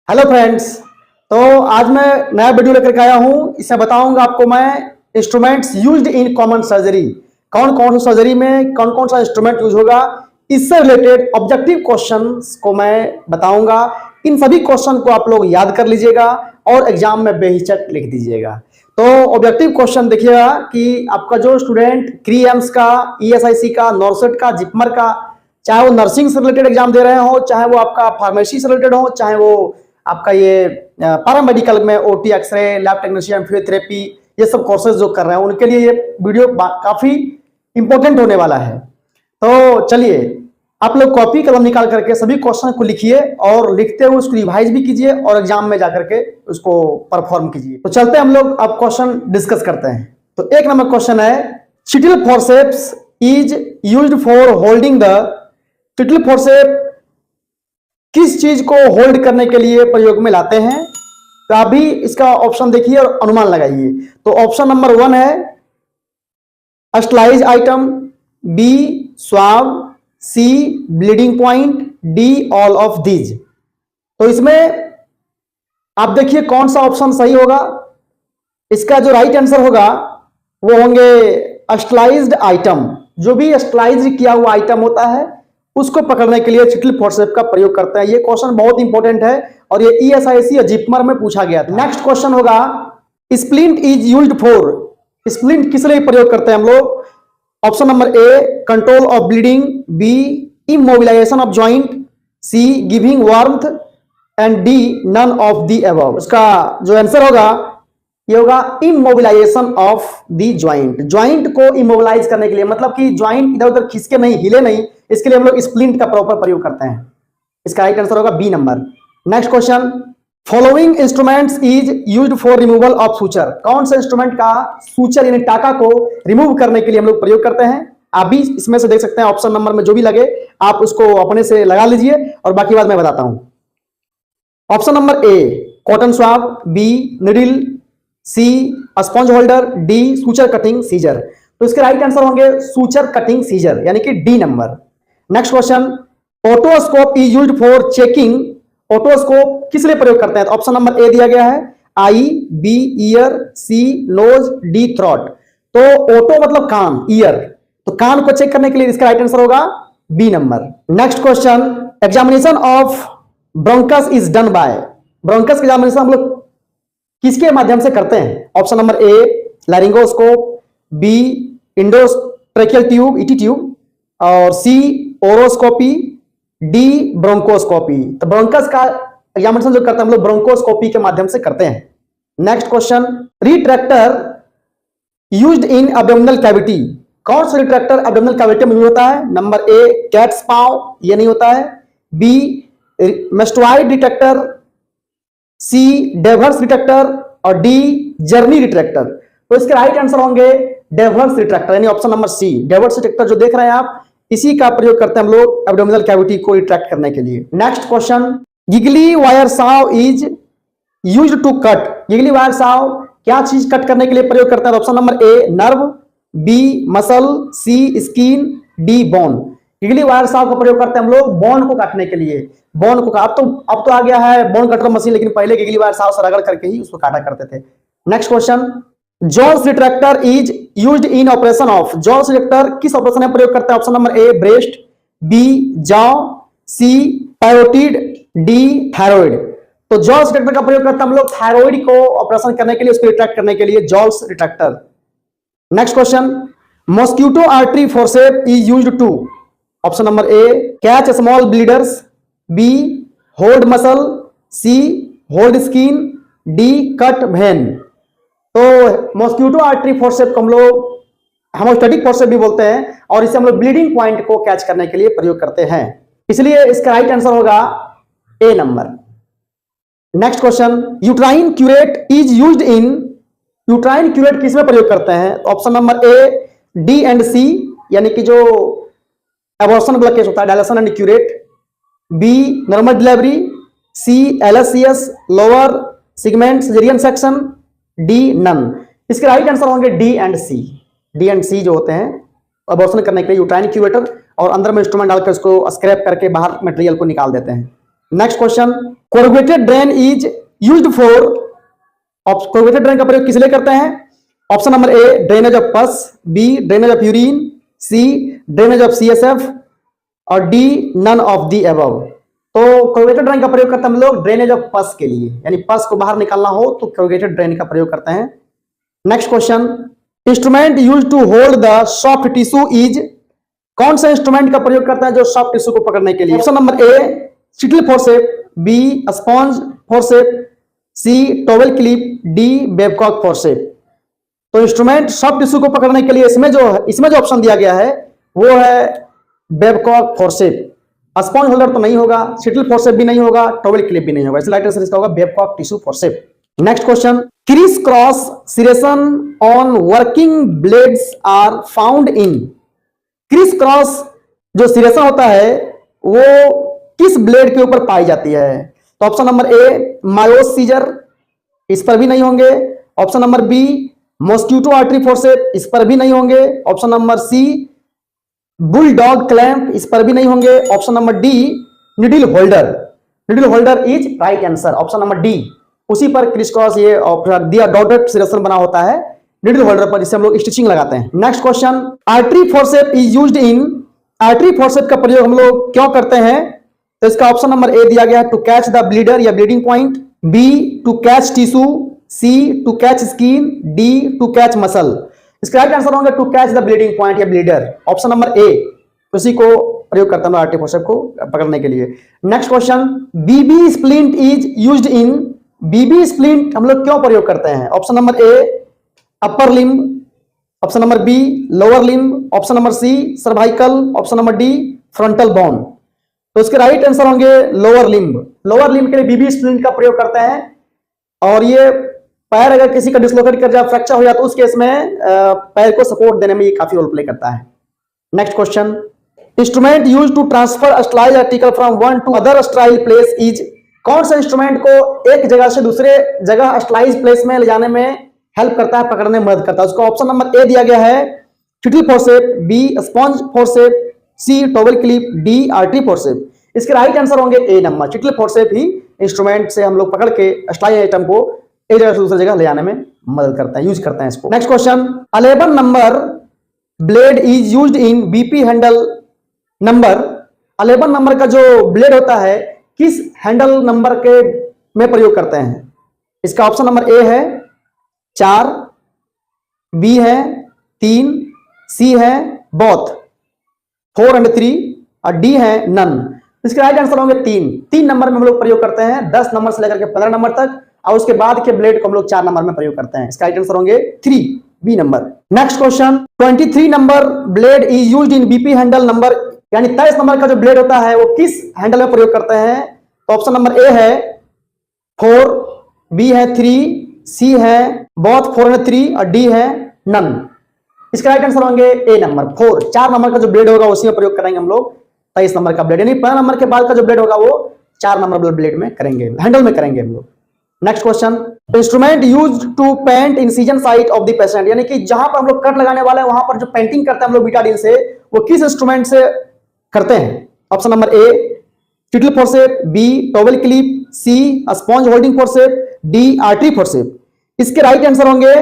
Hello friends. तो आज मैं नया वीडियो लेकर के आया हूं। इसमें बताऊंगा आपको मैं instruments used in common surgery, कौन कौन सी सर्जरी में कौन कौन सा इंस्ट्रूमेंट यूज होगा। इससे रिलेटेड ऑब्जेक्टिव क्वेश्चंस को मैं बताऊंगा। इन सभी क्वेश्चन को आप लोग याद कर लीजिएगा और एग्जाम में बेहिचक लिख दीजिएगा। तो ऑब्जेक्टिव क्वेश्चन देखिएगा कि आपका जो स्टूडेंट क्री एम्स का, ईएसआईसी का, नॉर्सेट का, जिपमर का, चाहे वो नर्सिंग से रिलेटेड एग्जाम दे रहे हो, चाहे वो आपका फार्मेसी से रिलेटेड हो, चाहे वो आपका ये पैरामेडिकल में OT, X-ray, lab technician, physiotherapy, ये सब कोर्सेज जो कर रहे हैं उनके लिए ये वीडियो काफी इंपॉर्टेंट होने वाला है। तो चलिए आप लोग कॉपी कलम निकाल करके सभी क्वेश्चन को लिखिए और लिखते हुए उसको रिवाइज भी कीजिए और एग्जाम में जाकर के उसको परफॉर्म कीजिए। तो चलते हैं हम लोग अब क्वेश्चन डिस्कस करते हैं। तो एक नंबर क्वेश्चन है, Cheatle forceps is used for holding the. Cheatle forcep किस चीज को होल्ड करने के लिए प्रयोग में लाते हैं? तो अभी इसका ऑप्शन देखिए और अनुमान लगाइए। तो ऑप्शन नंबर 1 है sterilised item, B swab, C bleeding point, D all of these. तो इसमें आप देखिए कौन सा ऑप्शन सही होगा। इसका जो राइट आंसर होगा वो होंगे अस्टलाइज्ड आइटम। जो भी अस्टलाइज किया हुआ आइटम होता है उसको पकड़ने के लिए शिटल फॉरसेप का प्रयोग करते हैं। ये क्वेश्चन बहुत इंपॉर्टेंट है और ये ईएसआईसी या जिपमर में पूछा गया था। नेक्स्ट क्वेश्चन होगा, splint is used for. Splint किस लिए प्रयोग करते हैं हम लोग? Option number A control of bleeding, B immobilisation of joint, C giving warmth and D none of the above. उसका जो आंसर होगा ये होगा immobilisation of the joint. Joint को इमोबिलाइज करने के लिए, मतलब कि ज्वाइंट इधर उधर खिसके नहीं, हिले नहीं, इसके लिए हम लोग स्प्लिंट का प्रॉपर प्रयोग करते हैं। इसका राइट आंसर होगा B number. Next question, following instruments is used for removal of suture. कौन से इंस्ट्रूमेंट का सूचर यानी टाका को रिमूव करने के लिए हम लोग प्रयोग करते हैं? आप भी इसमें से देख सकते हैं, ऑप्शन नंबर में जो भी लगे आप उसको अपने से लगा लीजिए और बाकी बात मैं बताता हूं। Option number A cotton swab, B needle, C sponge holder, D suture cutting scissor. तो इसके राइट आंसर होंगे सूचर कटिंग सीजर यानी कि D number. Next question, otoscope is used for checking. Otoscope किस लिए प्रयोग करते हैं? तो ऑप्शन नंबर ए दिया गया है आई, बी ईयर, सी नोज, डी थ्रोट। तो ओटो मतलब कान, ईयर, तो कान को चेक करने के लिए इसका राइट आंसर होगा B number. Next question, examination of bronchus is done by. Bronchus का एग्जामिनेशन हम लोग किसके माध्यम से करते हैं? Option number A laryngoscope, B endotracheal tube, ET tube, और सी ओरोस्कोपी, डी ब्रोंकोस्कोपी। तो ब्रोंकस का एग्जामिनेशन जो करते हैं हम लोग ब्रोंकोस्कोपी के माध्यम से करते हैं। Next question, retractor used in abdominal cavity. कौन सा रिट्रैक्टर एब्डोमिनल कैविटी में यूज होता है? नंबर ए कैट्स पाव, ये नहीं होता है, बी मेस्टोइड रिट्रैक्टर, सी डेवर्स रिट्रैक्टर और डी जर्नी रिट्रैक्टर। तो इसके राइट आंसर होंगे डेवर्स रिट्रैक्टर यानी ऑप्शन नंबर सी। डेवर्स रिट्रैक्टर जो देख रहे हैं आप, इसी का प्रयोग करते हैं हम लोग एब्डोमिनल कैविटी को रिट्रैक्ट करने के लिए। Next question, Gigli wire saw is used to cut. Gigli wire saw क्या चीज कट करने के लिए प्रयोग करते हैं? Option number A nerve, B muscle, C skin, D bone. Gigli wire saw का प्रयोग करते हैं हम लोग बोन को काटने के लिए। बोन को अब तो आ गया है बोन कटर मशीन, लेकिन पहले गिगली वायर साव से रगड़ करके ही उसको काटा करते थे। Next question, John's retractor is used in operation of. John's retractor किस ऑपरेशन में प्रयोग करते हैं? Option number A breast, B jaw, C parotid, D thyroid. तो जॉन्स रिट्रैक्टर का प्रयोग करते हैं हम लोग थायराइड को ऑपरेशन करने के लिए, उसको रिट्रैक्ट करने के लिए John's retractor. Next question, mosquito artery forcep is used to. Option number A catch small bleeders, B hold muscle, C hold skin, D cut vein. तो मॉस्किटो आर्टरी फोर्सेप को हम लोग हेमोस्टैटिक फोर्सेप भी बोलते हैं और इसे हम लोग ब्लीडिंग पॉइंट को कैच करने के लिए प्रयोग करते हैं, इसलिए इसका राइट आंसर होगा A number. Next question, uterine curette is used in. Uterine curette किस में प्रयोग करते हैं? Option number A D and C यानी कि जो एबॉर्शन वाला केस होता है dilation and curette, B normal delivery, C LSCS lower segment caesarean section, D none. इसके राइट आंसर होंगे D and C. D and C जो होते हैं अबॉर्शन करने के लिए यूट्राइन क्यूरेटर और अंदर में इंस्ट्रूमेंट डालकर उसको स्क्रैप करके बाहर मटेरियल को निकाल देते हैं। Next question, corrugated drain is used for, corrugated drain का प्रयोग किस लिए करते हैं? Option number A drainage of pus, B drainage of urine, C drainage of CSF और D none of the above. तो कोरुगेटेड ड्रेन का प्रयोग करते हैं हम लोग ड्रेनेज ऑफ पस के लिए, यानी पस को बाहर निकालना हो तो कोरुगेटेड ड्रेन का प्रयोग करते हैं। Next question, instrument use to hold the soft tissue is, कौन सा इंस्ट्रूमेंट का प्रयोग करता है जो सॉफ्ट टिश्यू को पकड़ने के लिए? Option number A Cheatle forceps, B sponge forceps, C towel clip, D Babcock forcep. तो इंस्ट्रूमेंट सॉफ्ट टिश्यू को पकड़ने के लिए इसमें जो ऑप्शन दिया गया है वो है बेबकॉक फोर्सेप। स्पॉन्ज होल्डर तो नहीं होगा, शिटल फोर्सेप भी नहीं होगा, टॉवेल क्लिप भी नहीं होगा, इसलिए राइट आंसर इसका होगा Babcock tissue forceps. Next question, criss cross serration on working blades are found in, criss cross जो सिरेशन होता है वो किस ब्लेड के ऊपर पाई जाती है? तो option number A Mayo's scissor, इस पर भी नहीं होंगे। Option number B mosquito artery forcep, इस पर भी नहीं होंगे। Option number C bulldog clamp, इस पर भी नहीं होंगे। Option number D needle holder, needle holder is right answer, option number D. उसी पर क्रिस क्रॉस ये दिया डॉटेड सिरेशन बना होता है निडल होल्डर पर, जिससे हम लोग स्टिचिंग लगाते हैं। Next question, artery forcep is used in, artery forcep का प्रयोग हम लोग क्यों करते हैं? तो इसका ऑप्शन नंबर ए दिया गया है टू कैच द ब्लीडर या bleeding point, B to catch tissue, C to catch skin, D to catch muscle. इसका राइट आंसर होगा to catch the bleeding point या ब्लीडर, ऑप्शन नंबर ए। उसी को प्रयोग करते हैं आर्टरी फोर्सेप को पकड़ने के लिए। Next question, BB splint is used in, BB splint हम लोग क्यों प्रयोग करते हैं? Option number A upper limb, option number B lower limb, option number C cervical, option number D frontal bone. तो इसके राइट आंसर होंगे लोअर लिम्ब। लोअर लिम्ब के लिए बीबी स्प्लिंट का प्रयोग करते हैं, और ये पैर अगर किसी का डिस्लोकेट कर जाए, फ्रैक्चर हो जाए, तो उस केस में पैर को सपोर्ट देने में ये काफी रोल प्ले करता है। Next question, instrument use to transfer sterile article from one to other sterile place is, कौन सा इंस्ट्रूमेंट को एक जगह से दूसरे जगह स्टाइल प्लेस में ले जाने में हेल्प करता है, पकड़ने में मदद करता है? उसका ऑप्शन नंबर ए दिया गया है Cheatle forceps, B sponge forceps, C towel clip, D artery forceps. इसके राइट आंसर होंगे ए नंबर, शिटल फोर्सेप ही इंस्ट्रूमेंट से हम लोग पकड़ के स्टाइल आइटम को एक जगह से दूसरी जगह ले जाने में मदद करता है, यूज करते हैं इसको। Next question, 11 number blade is used in BP handle number, 11 number का जो ब्लेड होता है किस हैंडल नंबर के में प्रयोग करते हैं? इसका ऑप्शन नंबर ए है 4, बी है 3, सी है बोथ 4 and 3 और डी है नन। इसके राइट आंसर होंगे 3 नंबर में हम लोग प्रयोग करते हैं, 10 नंबर से लेकर के 15 नंबर तक, और उसके बाद के ब्लेड को हम लोग 4 नंबर में प्रयोग करते हैं। इसका राइट आंसर होंगे 3 B number. Next question, 23 number blade is used in BP handle number, यानी 23 नंबर का जो ब्लेड होता है वो किस हैंडल में प्रयोग करते हैं? तो ऑप्शन नंबर ए है 4, बी है 3, सी है बोथ 4 and 3 और डी है नन। इसका राइट आंसर होंगे ए नंबर 4, 4 नंबर का जो ब्लेड होगा उसी में प्रयोग करेंगे हम लोग 23 नंबर का ब्लेड, यानी 15 नंबर के बाद का जो ब्लेड होगा वो 4 नंबर ब्लेड में करेंगे, हैंडल में करेंगे हम लोग। Next question, instrument used to paint incision site of the patient, यानी कि जहां पर हम लोग कट लगाने वाले हैं वहां पर जो पेंटिंग करते हैं हम लोग बीटाडीन से, वो किस इंस्ट्रूमेंट से करते हैं? Option number A Cheatle forceps, B towel clip, C sponge holding forceps, D artery forceps. इसके राइट आंसर होंगे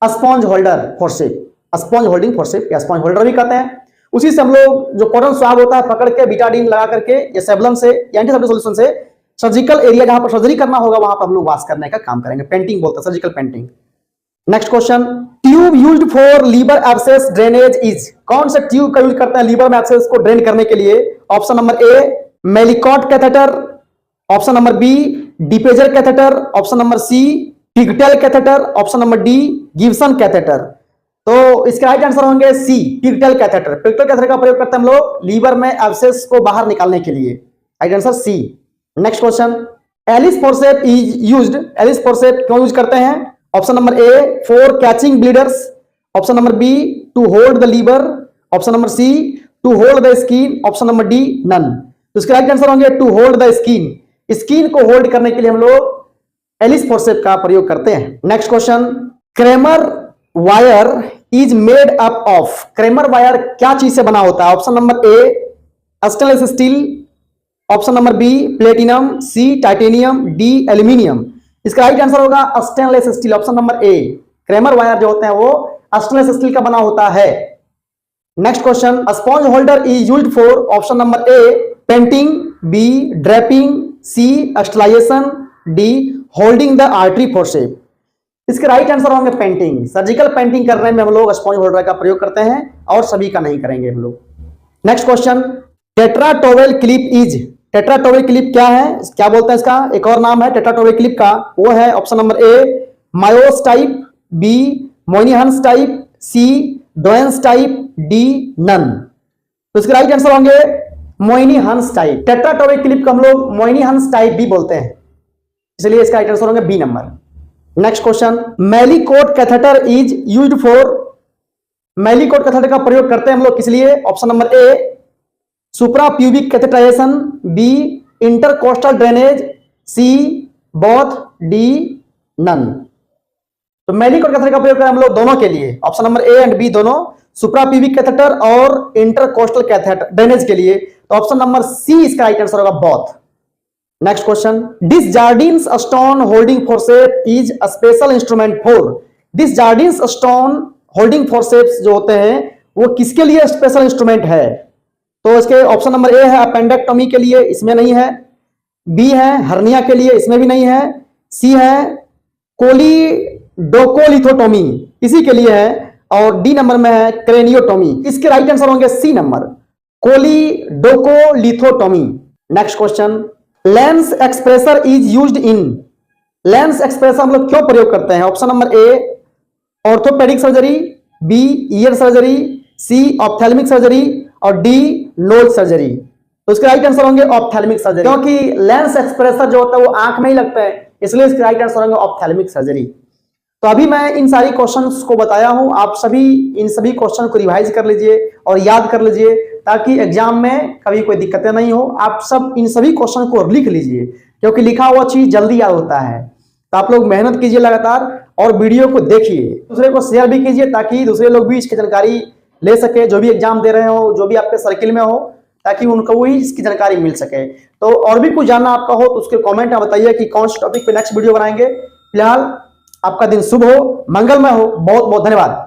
sponge holder forceps, sponge holding forceps या स्पॉन्ज होल्डर भी कहते हैं। उसी से हम लोग जो कॉटन स्वाब होता है पकड़ के बीटाडीन लगा करके या सेबलम से या एंटीसेप्टिक सॉल्यूशन से सर्जिकल एरिया जहां पर सर्जरी करना होगा वहां पर हम लोग वॉश करने का काम करेंगे, पेंटिंग बोलते हैं, surgical painting. Next question, tube used for liver abscess drainage is, कौन सा ट्यूब का यूज करते हैं लीवर में एब्सेस को ड्रेन करने के लिए? Option number A Malecot catheter, option number B de Pezzer catheter, option number C pigtail catheter, option number D Gibson catheter. तो इसके राइट आंसर होंगे C pigtail catheter. Pigtail catheter का प्रयोग करते हैं हम लोग लीवर में एब्सेस को बाहर निकालने के लिए, right answer C. Next question, Allis forcep is used, Allis forcep क्यों यूज करते हैं? Option number A for catching bleeders, option number B to hold the liver, option number C to hold the skin, option number D none. तो इसके right answer होंगे to hold the skin, skin को hold करने के लिए हम लोग Alice forceps का प्रयोग करते हैं। Next question, Cramer wire is made up of, Cramer wire क्या चीज से बना होता है? Option number A stainless steel, option number B platinum, C titanium, D aluminium. इसका राइट आंसर होगा stainless steel, option number A. Cramer wire जो होते हैं वो स्टेनलेस स्टील का बना होता है। Next question, sponge holder is used for, option number A painting, B draping, C sterilisation, D holding the artery forceps. इसके राइट आंसर होंगे पेंटिंग। सर्जिकल पेंटिंग करने में हम लोग स्पॉन्ज होल्डर का प्रयोग करते हैं और सभी का नहीं करेंगे हम लोग। Next question, tetra towel clip is, tetra towel clip क्या है, क्या बोलते हैं इसका एक और नाम है टेट्रा टॉवेल क्लिप का, वो है option number A Mayo's type, B Moynihan's type, C Doyen's type, D none. तो इसके राइट आंसर होंगे Moynihan's type. Tetra towel clip को हम लोग मोइनीहंस टाइप भी बोलते हैं, इसलिए इसका राइट आंसर होंगे B number. Next question, Malecot catheter is used for, Malecot catheter का प्रयोग करते हैं हम लोग किस लिए, option number A supra pubic catheterisation, B intercostal drainage, C both, D none. तो मेलिकोट कैथेटर का प्रयोग करें हम लोग दोनों के लिए, option number A and B दोनों, सुप्रा प्यूबिक कैथेटर और इंटरकोस्टल कैथेटर ड्रेनेज के लिए, तो ऑप्शन नंबर सी इसका राइट आंसर होगा both. Next question, this Jardine's stone holding forcep is a special instrument for, this Jardine's stone holding forceps जो होते हैं वो किसके लिए स्पेशल इंस्ट्रूमेंट है, तो इसके ऑप्शन नंबर ए है अपेंडेक्टोमी के लिए, इसमें नहीं है, बी है हर्निया के लिए, इसमें भी नहीं है, सी है कोलिडोकोलिथोटोमी इसी के लिए है, और डी नंबर में है क्रेनियोटोमी। इसके राइट आंसर होंगे C number choledocholithotomy. Next question, lens expressor is used in, lens expressor हम लोग क्यों प्रयोग करते हैं, option number A orthopaedic surgery, B ear surgery, C ophthalmic surgery और डी नोज सर्जरी। तो इसके राइट आंसर होंगे ऑप्थेल्मिक सर्जरी, क्योंकि लेंस एक्सप्रेसर जो होता है वो आंख में ही लगता है, इसलिए इसके राइट आंसर होंगे ऑप्थेल्मिक सर्जरी। तो अभी मैं इन सारी क्वेश्चंस को बताया हूं, आप सभी इन सभी क्वेश्चन को रिवाइज कर लीजिए और याद कर लीजिए, ताकि एग्जाम में कभी कोई दिक्कतें नहीं हो। आप सब इन सभी क्वेश्चन को लिख लीजिए, क्योंकि लिखा हुआ चीज जल्दी याद होता है। तो आप लोग मेहनत कीजिए लगातार और वीडियो को देखिए, दूसरे को शेयर भी कीजिए, ताकि दूसरे लोग भी इसकी जानकारी ले सके, जो भी एग्जाम दे रहे हो, जो भी आपके सर्किल में हो, ताकि उनको भी इसकी जानकारी मिल सके। तो और भी कुछ जानना आपका हो तो उसके कमेंट में बताइए कि कौन से टॉपिक पे नेक्स्ट वीडियो बनाएंगे। फिलहाल आपका दिन शुभ हो, मंगलमय हो। बहुत बहुत धन्यवाद।